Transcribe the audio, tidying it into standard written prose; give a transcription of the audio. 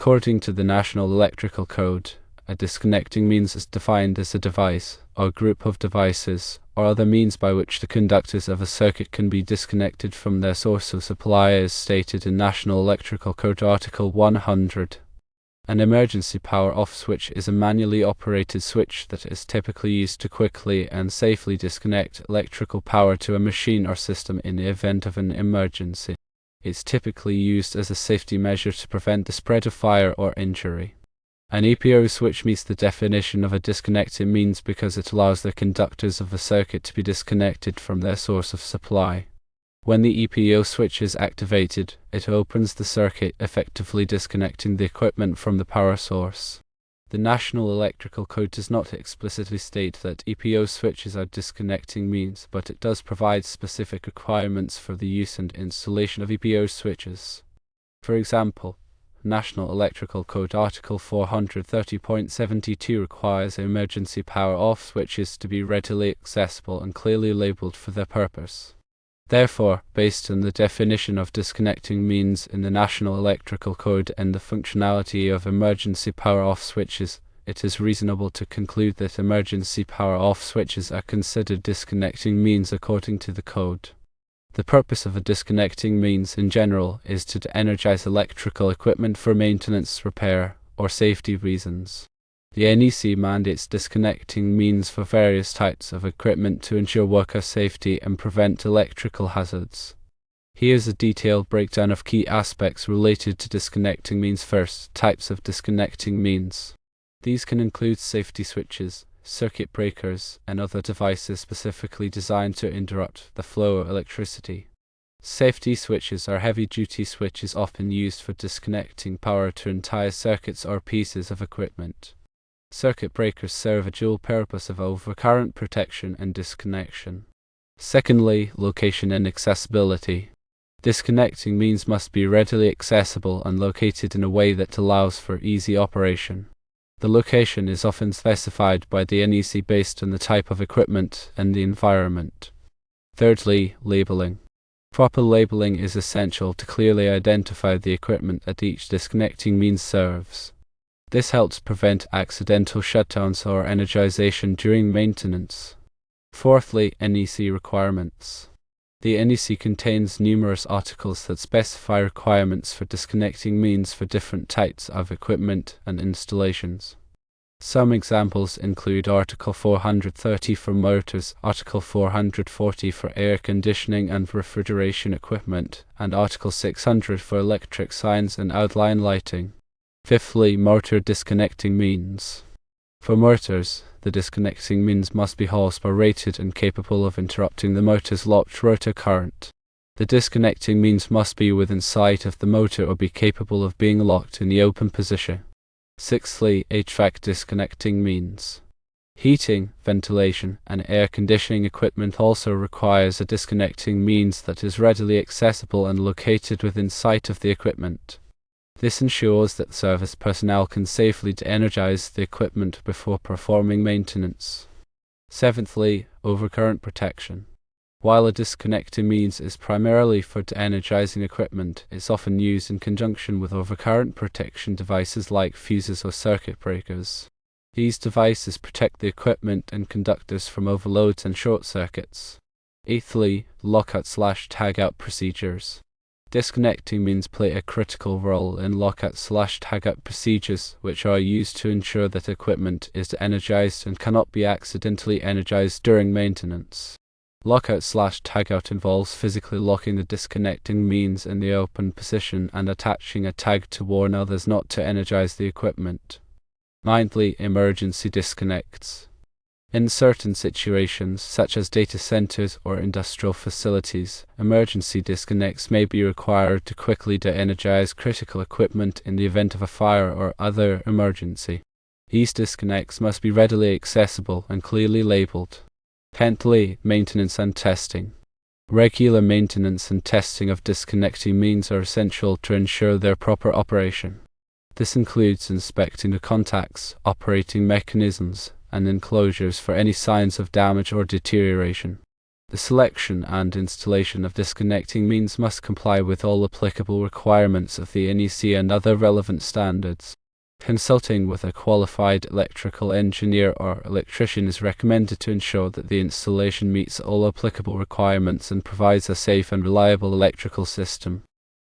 According to the National Electrical Code, a disconnecting means is defined as a device, or group of devices, or other means by which the conductors of a circuit can be disconnected from their source of supply as stated in National Electrical Code Article 100. An emergency power-off switch is a manually operated switch that is typically used to quickly and safely disconnect electrical power to a machine or system in the event of an emergency. It's typically used as a safety measure to prevent the spread of fire or injury. An EPO switch meets the definition of a disconnecting means because it allows the conductors of a circuit to be disconnected from their source of supply. When the EPO switch is activated, it opens the circuit, effectively disconnecting the equipment from the power source. The National Electrical Code does not explicitly state that EPO switches are disconnecting means, but it does provide specific requirements for the use and installation of EPO switches. For example, National Electrical Code Article 430.72 requires emergency power-off switches to be readily accessible and clearly labeled for their purpose. Therefore, based on the definition of disconnecting means in the National Electrical Code and the functionality of emergency power-off switches, it is reasonable to conclude that emergency power-off switches are considered disconnecting means according to the code. The purpose of a disconnecting means in general is to energize electrical equipment for maintenance, repair, or safety reasons. The NEC mandates disconnecting means for various types of equipment to ensure worker safety and prevent electrical hazards. Here's a detailed breakdown of key aspects related to disconnecting means. First, types of disconnecting means. These can include safety switches, circuit breakers, and other devices specifically designed to interrupt the flow of electricity. Safety switches are heavy-duty switches often used for disconnecting power to entire circuits or pieces of equipment. Circuit breakers serve a dual purpose of overcurrent protection and disconnection. Secondly, location and accessibility. Disconnecting means must be readily accessible and located in a way that allows for easy operation. The location is often specified by the NEC based on the type of equipment and the environment. Thirdly, labeling. Proper labeling is essential to clearly identify the equipment that each disconnecting means serves. This helps prevent accidental shutdowns or energization during maintenance. Fourthly, NEC requirements. The NEC contains numerous articles that specify requirements for disconnecting means for different types of equipment and installations. Some examples include Article 430 for motors, Article 440 for air conditioning and refrigeration equipment, and Article 600 for electric signs and outline lighting. Fifthly, motor disconnecting means. For motors, the disconnecting means must be horsepower rated and capable of interrupting the motor's locked rotor current. The disconnecting means must be within sight of the motor or be capable of being locked in the open position. Sixthly, HVAC disconnecting means. Heating, ventilation, and air conditioning equipment also requires a disconnecting means that is readily accessible and located within sight of the equipment. This ensures that service personnel can safely de-energize the equipment before performing maintenance. Seventhly, overcurrent protection. While a disconnecting means is primarily for de-energizing equipment, it's often used in conjunction with overcurrent protection devices like fuses or circuit breakers. These devices protect the equipment and conductors from overloads and short circuits. Eighthly, lockout/tagout procedures. Disconnecting means play a critical role in lockout/tagout procedures, which are used to ensure that equipment is de-energized and cannot be accidentally energized during maintenance. Lockout/tagout involves physically locking the disconnecting means in the open position and attaching a tag to warn others not to energize the equipment. Ninthly, emergency disconnects. In certain situations, such as data centers or industrial facilities, emergency disconnects may be required to quickly de-energize critical equipment in the event of a fire or other emergency. These disconnects must be readily accessible and clearly labeled. Tenthly, maintenance and testing. Regular maintenance and testing of disconnecting means are essential to ensure their proper operation. This includes inspecting the contacts, operating mechanisms, and enclosures for any signs of damage or deterioration. The selection and installation of disconnecting means must comply with all applicable requirements of the NEC and other relevant standards. Consulting with a qualified electrical engineer or electrician is recommended to ensure that the installation meets all applicable requirements and provides a safe and reliable electrical system.